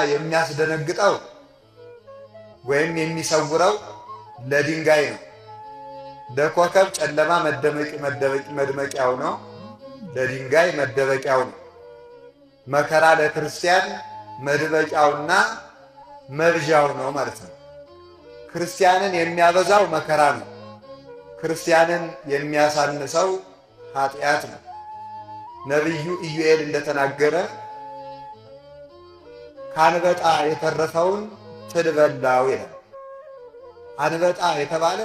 የሚያስደነግጠው ወይም የሚሰውረው ለድንጋይ ነው። ለኮከብ ጨለማ መድመቂያው ነው፣ ለድንጋይ መደበቂያው ነው። መከራ ለክርስቲያን መድበቂያውና መብዣው ነው ማለት ነው። ክርስቲያንን የሚያበዛው መከራ ነው። ክርስቲያንን የሚያሳንሰው ኃጢአት ነው። ነቢዩ ኢዩኤል እንደተናገረ ከአንበጣ የተረፈውን ትል በላው ይላል። አንበጣ የተባለ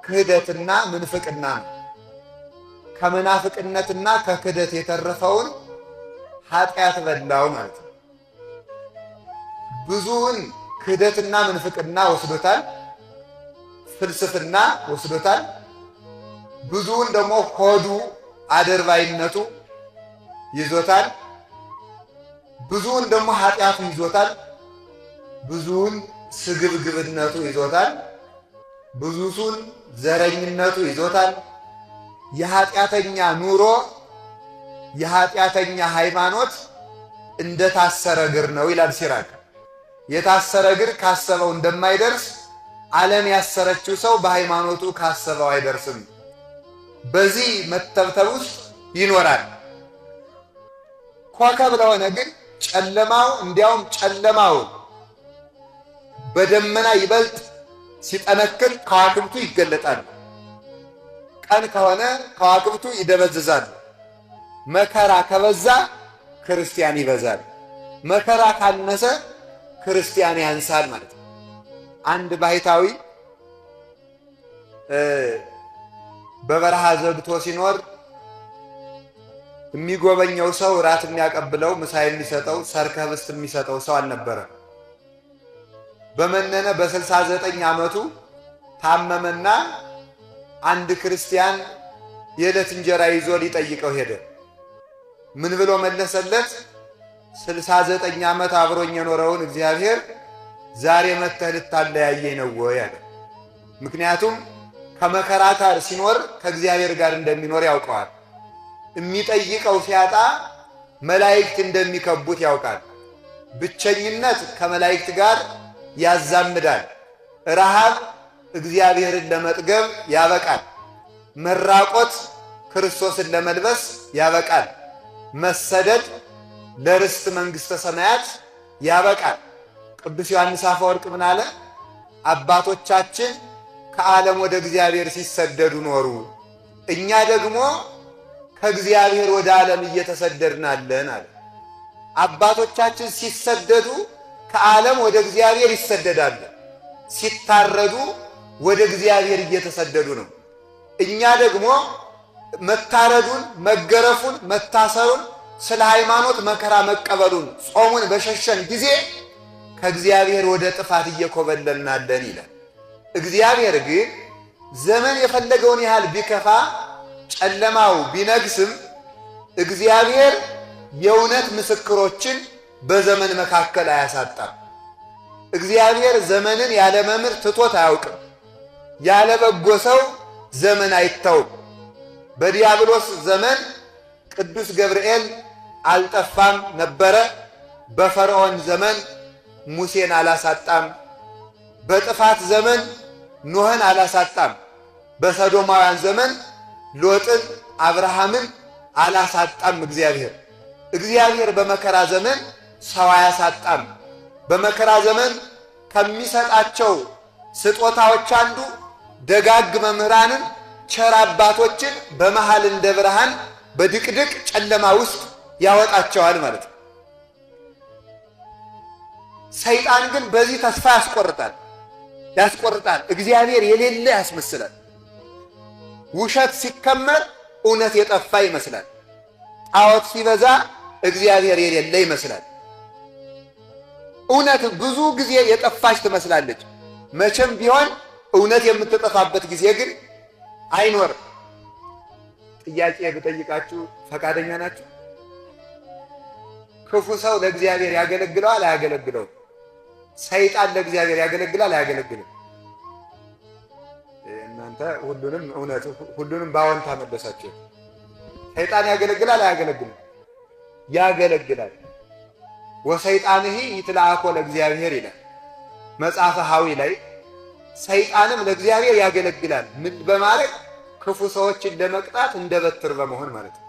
ክህደትና ምንፍቅና ነው። ከመናፍቅነትና ከክህደት የተረፈውን ኃጢአት በላው ማለት ነው። ብዙውን ክህደትና ምንፍቅና ወስዶታል፣ ፍልስፍና ወስዶታል። ብዙውን ደግሞ ሆዱ አደርባይነቱ ይዞታል። ብዙውን ደግሞ ኃጢአቱ ይዞታል። ብዙውን ስግብግብነቱ ይዞታል። ብዙውን ዘረኝነቱ ይዞታል። የኃጢአተኛ ኑሮ የኃጢአተኛ ሃይማኖት እንደታሰረ እግር ነው ይላል ሲራክ። የታሰረ እግር ካሰበው እንደማይደርስ ዓለም ያሰረችው ሰው በሃይማኖቱ ካሰበው አይደርስም። በዚህ መተብተብ ውስጥ ይኖራል። ኮከብ ለሆነ ግን ጨለማው እንዲያውም ጨለማው በደመና ይበልጥ ሲጠነክር ከዋክብቱ ይገለጣል። ቀን ከሆነ ከዋክብቱ ይደበዝዛል። መከራ ከበዛ ክርስቲያን ይበዛል። መከራ ካነሰ ክርስቲያን ያንሳል ማለት ነው። አንድ ባሕታዊ በበረሃ ዘግቶ ሲኖር የሚጎበኘው ሰው ራት የሚያቀብለው ምሳ የሚሰጠው ሠርከ ኅብስት የሚሰጠው ሰው አልነበረም። በመነነ በ69 ዓመቱ ታመመና አንድ ክርስቲያን የዕለት እንጀራ ይዞ ሊጠይቀው ሄደ። ምን ብሎ መለሰለት? 69 ዓመት አብሮኝ የኖረውን እግዚአብሔር ዛሬ መጥተህ ልታለያየኝ ነው ወይ አለ። ምክንያቱም ከመከራ ጋር ሲኖር ከእግዚአብሔር ጋር እንደሚኖር ያውቀዋል። የሚጠይቀው ሲያጣ መላእክት እንደሚከቡት ያውቃል። ብቸኝነት ከመላእክት ጋር ያዛምዳል። ረሃብ እግዚአብሔርን ለመጥገብ ያበቃል። መራቆት ክርስቶስን ለመልበስ ያበቃል። መሰደድ ለርስት መንግሥተ ሰማያት ያበቃል። ቅዱስ ዮሐንስ አፈወርቅ ምን አለ? አባቶቻችን ከዓለም ወደ እግዚአብሔር ሲሰደዱ ኖሩ፣ እኛ ደግሞ ከእግዚአብሔር ወደ ዓለም እየተሰደድናለን አለ። አባቶቻችን ሲሰደዱ ከዓለም ወደ እግዚአብሔር ይሰደዳሉ። ሲታረዱ ወደ እግዚአብሔር እየተሰደዱ ነው። እኛ ደግሞ መታረዱን፣ መገረፉን፣ መታሰሩን፣ ስለ ሃይማኖት መከራ መቀበሉን፣ ጾሙን በሸሸን ጊዜ ከእግዚአብሔር ወደ ጥፋት እየኮበለልናለን ይላል። እግዚአብሔር ግን ዘመን የፈለገውን ያህል ቢከፋ ጨለማው ቢነግስም እግዚአብሔር የእውነት ምስክሮችን በዘመን መካከል አያሳጣም። እግዚአብሔር ዘመንን ያለ መምህር ትቶት አያውቅም። ያለ በጎ ሰው ዘመን አይተውም። በዲያብሎስ ዘመን ቅዱስ ገብርኤል አልጠፋም ነበረ። በፈርዖን ዘመን ሙሴን አላሳጣም። በጥፋት ዘመን ኖህን አላሳጣም። በሰዶማውያን ዘመን ሎጥን፣ አብርሃምን አላሳጣም። እግዚአብሔር በመከራ ዘመን ሰው አያሳጣም። በመከራ ዘመን ከሚሰጣቸው ስጦታዎች አንዱ ደጋግ መምህራንን፣ ቸር አባቶችን በመሃል እንደ ብርሃን በድቅድቅ ጨለማ ውስጥ ያወጣቸዋል ማለት ነው። ሰይጣን ግን በዚህ ተስፋ ያስቆርጣል። እግዚአብሔር የሌለ ያስመስላል። ውሸት ሲከመር እውነት የጠፋ ይመስላል። ጣዖት ሲበዛ እግዚአብሔር የሌለ ይመስላል። እውነት ብዙ ጊዜ የጠፋች ትመስላለች። መቼም ቢሆን እውነት የምትጠፋበት ጊዜ ግን አይኖርም። ጥያቄ ብጠይቃችሁ ፈቃደኛ ናችሁ? ክፉ ሰው ለእግዚአብሔር ያገለግለዋል አያገለግለውም? ሰይጣን ለእግዚአብሔር ያገለግላል አያገለግልም? እናንተ ሁሉንም በአዎንታ መለሳችሁ። ሰይጣን ያገለግላል አያገለግልም? ያገለግላል። ወሰይጣንሂ ይትለአኮ ለእግዚአብሔር ይላል መጽሐፈ ሐዊ ላይ። ሰይጣንም ለእግዚአብሔር ያገለግላል ምን በማለት ክፉ ሰዎችን ለመቅጣት እንደ በትር በመሆን ማለት ነው።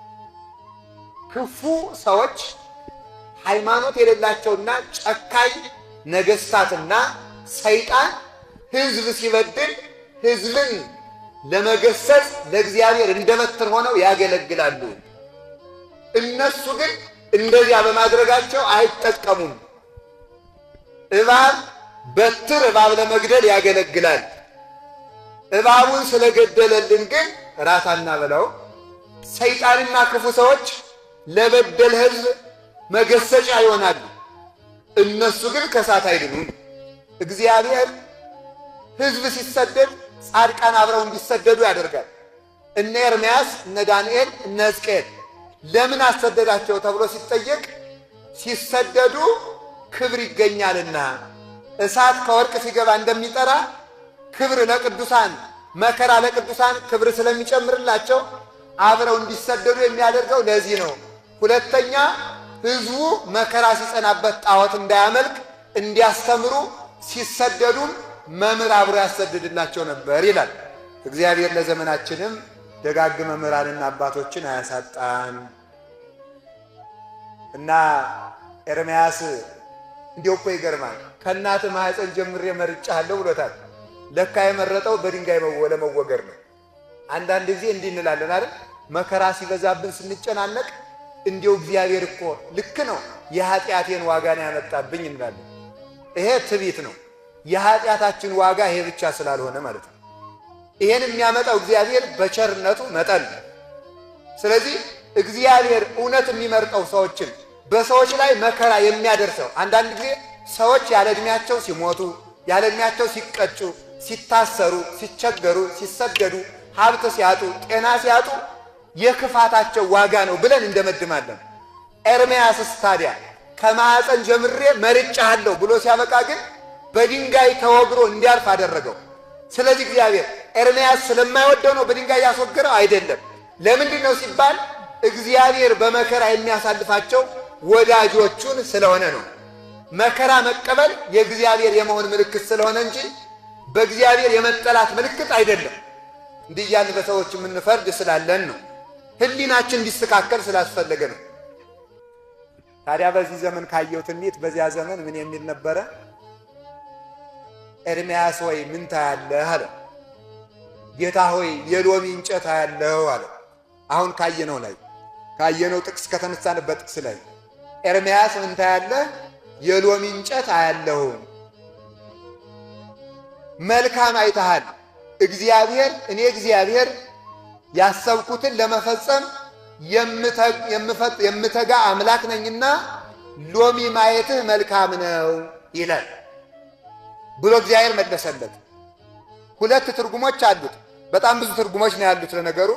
ክፉ ሰዎች ሃይማኖት የሌላቸውና ጨካኝ ነገስታትና ሰይጣን ህዝብ ሲበድል ህዝብን ለመገሰጽ ለእግዚአብሔር እንደ በትር ሆነው ያገለግላሉ። እነሱ ግን እንደዚያ በማድረጋቸው አይጠቀሙም። እባብ በትር እባብ ለመግደል ያገለግላል። እባቡን ስለገደለልን ግን ራት አናበላው። ሰይጣንና ክፉ ሰዎች ለበደል ህዝብ መገሰጫ ይሆናሉ። እነሱ ግን ከሳት አይድኑም። እግዚአብሔር ህዝብ ሲሰደድ ጻድቃን አብረው እንዲሰደዱ ያደርጋል። እነ ኤርምያስ፣ እነ ዳንኤል፣ እነ ሕዝቅኤል ለምን አሰደዳቸው ተብሎ ሲጠየቅ ሲሰደዱ ክብር ይገኛልና እሳት ከወርቅ ሲገባ እንደሚጠራ ክብር ለቅዱሳን መከራ ለቅዱሳን ክብር ስለሚጨምርላቸው አብረው እንዲሰደዱ የሚያደርገው ለዚህ ነው። ሁለተኛ ህዝቡ መከራ ሲጸናበት ጣዖት እንዳያመልክ እንዲያስተምሩ ሲሰደዱም መምህር አብሮ ያሰድድላቸው ነበር ይላል። እግዚአብሔር ለዘመናችንም ደጋግ መምህራንና አባቶችን አያሳጣን እና ኤርምያስ እንዲያው እኮ ይገርማል። ከእናት ማህፀን ጀምሬ መርጫለሁ ብሎታል። ለካ የመረጠው በድንጋይ ለመወገር ነው። አንዳንድ ጊዜ እንዲህ እንላለን አይደል? መከራ ሲበዛብን ስንጨናነቅ እንዲያው እግዚአብሔር እኮ ልክ ነው የኃጢአቴን ዋጋ ነው ያመጣብኝ እንላለን። ይሄ ትዕቢት ነው። የኃጢአታችን ዋጋ ይሄ ብቻ ስላልሆነ ማለት ነው። ይሄን የሚያመጣው እግዚአብሔር በቸርነቱ መጠን። ስለዚህ እግዚአብሔር እውነት የሚመርጠው ሰዎችን በሰዎች ላይ መከራ የሚያደርሰው አንዳንድ ጊዜ ሰዎች ያለ ዕድሜያቸው ሲሞቱ፣ ያለ ዕድሜያቸው ሲቀጩ፣ ሲታሰሩ፣ ሲቸገሩ፣ ሲሰደዱ፣ ሀብት ሲያጡ፣ ጤና ሲያጡ የክፋታቸው ዋጋ ነው ብለን እንደመድማለን። ኤርምያስስ ታዲያ ከማኅፀን ጀምሬ መርጫለሁ ብሎ ሲያበቃ ግን በድንጋይ ተወግሮ እንዲያልፍ አደረገው። ስለዚህ እግዚአብሔር ኤርምያስ ስለማይወደው ነው በድንጋይ ያስወገረው አይደለም። ለምንድን ነው ሲባል እግዚአብሔር በመከራ የሚያሳልፋቸው ወዳጆቹን ስለሆነ ነው። መከራ መቀበል የእግዚአብሔር የመሆን ምልክት ስለሆነ እንጂ በእግዚአብሔር የመጠላት ምልክት አይደለም። እንዲህ እያልን በሰዎች የምንፈርድ ስላለን ነው። ሕሊናችን እንዲስተካከል ስላስፈለገ ነው። ታዲያ በዚህ ዘመን ካየው ትንቢት በዚያ ዘመን ምን የሚል ነበረ? ኤርምያስ ሆይ ምን ታያለህ አለ። ጌታ ሆይ የሎሚ እንጨት አያለሁ አለ። አሁን ካየነው ጥቅስ ከተነሳንበት ጥቅስ ላይ ኤርምያስ ምን ታያለህ? የሎሚ እንጨት አያለሁ። መልካም አይተሃል። እኔ እግዚአብሔር ያሰብኩትን ለመፈጸም የምተጋ አምላክ ነኝና ሎሚ ማየትህ መልካም ነው ይላል ብሎ እግዚአብሔር መለሰለት። ሁለት ትርጉሞች አሉት። በጣም ብዙ ትርጉሞች ነው ያሉት ለነገሩ።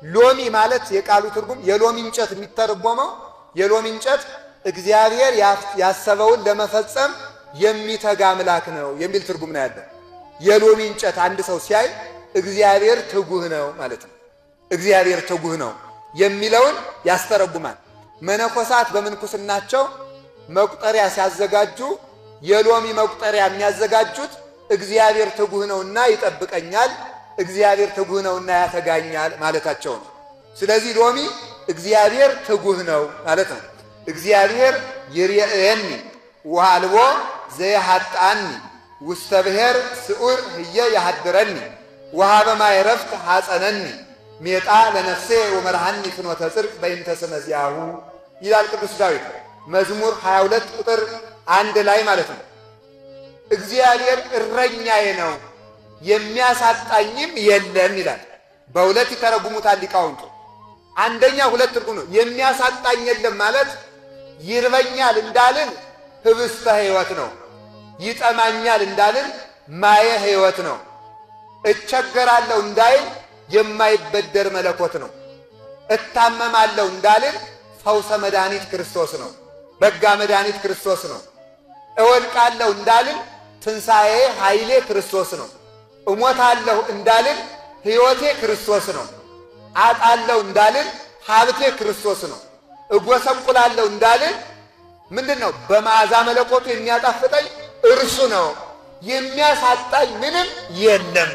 ሎሚ ማለት የቃሉ ትርጉም የሎሚ እንጨት የሚተረጎመው የሎሚ እንጨት እግዚአብሔር ያሰበውን ለመፈጸም የሚተጋ አምላክ ነው የሚል ትርጉም ነው ያለው። የሎሚ እንጨት አንድ ሰው ሲያይ እግዚአብሔር ትጉህ ነው ማለት ነው። እግዚአብሔር ትጉህ ነው የሚለውን ያስተረጉማል። መነኮሳት በምንኩስናቸው መቁጠሪያ ሲያዘጋጁ የሎሚ መቁጠሪያ የሚያዘጋጁት እግዚአብሔር ትጉህ ነውና ይጠብቀኛል፣ እግዚአብሔር ትጉህ ነውና ያተጋኛል ማለታቸው ነው። ስለዚህ ሎሚ እግዚአብሔር ትጉህ ነው ማለት ነው። እግዚአብሔር ይርየኒ ወአልቦ ዘየሐጣኒ ውስተ ብሔር ስዑር ህየ ያሐድረኒ ወሀበ ማየ ዕረፍት ሐፀነኒ ሜጣ ለነፍሴ ወመርሃኒ ፍኖተ ጽድቅ በእንተ ስመ ዚአሁ ይላል ቅዱስ ዳዊት መዝሙር 22 ቁጥር 1 ላይ ማለት ነው። እግዚአብሔር እረኛዬ ነው የሚያሳጣኝም የለም ይላል። በሁለት ይተረጉሙታል ሊቃውንቱ። አንደኛ ሁለት ትርጉም ነው። የሚያሳጣኝ የለም ማለት ይርበኛል እንዳልን ህብስተ ሕይወት ነው። ይጠማኛል እንዳልን ማየ ሕይወት ነው። እቸገራለሁ እንዳይል የማይበደር መለኮት ነው። እታመማለሁ እንዳልን ፈውሰ መድኃኒት ክርስቶስ ነው። በጋ መድኃኒት ክርስቶስ ነው። እወድቃለሁ እንዳልን ትንሣኤ ኃይሌ ክርስቶስ ነው። እሞታለሁ እንዳልን ሕይወቴ ክርስቶስ ነው። አጣለሁ እንዳልን ሀብቴ ክርስቶስ ነው። እጎሰቁላለሁ እንዳልን ምንድነው? በመዓዛ መለኮቱ የሚያጣፍጠኝ እርሱ ነው፣ የሚያሳጣኝ ምንም የለም።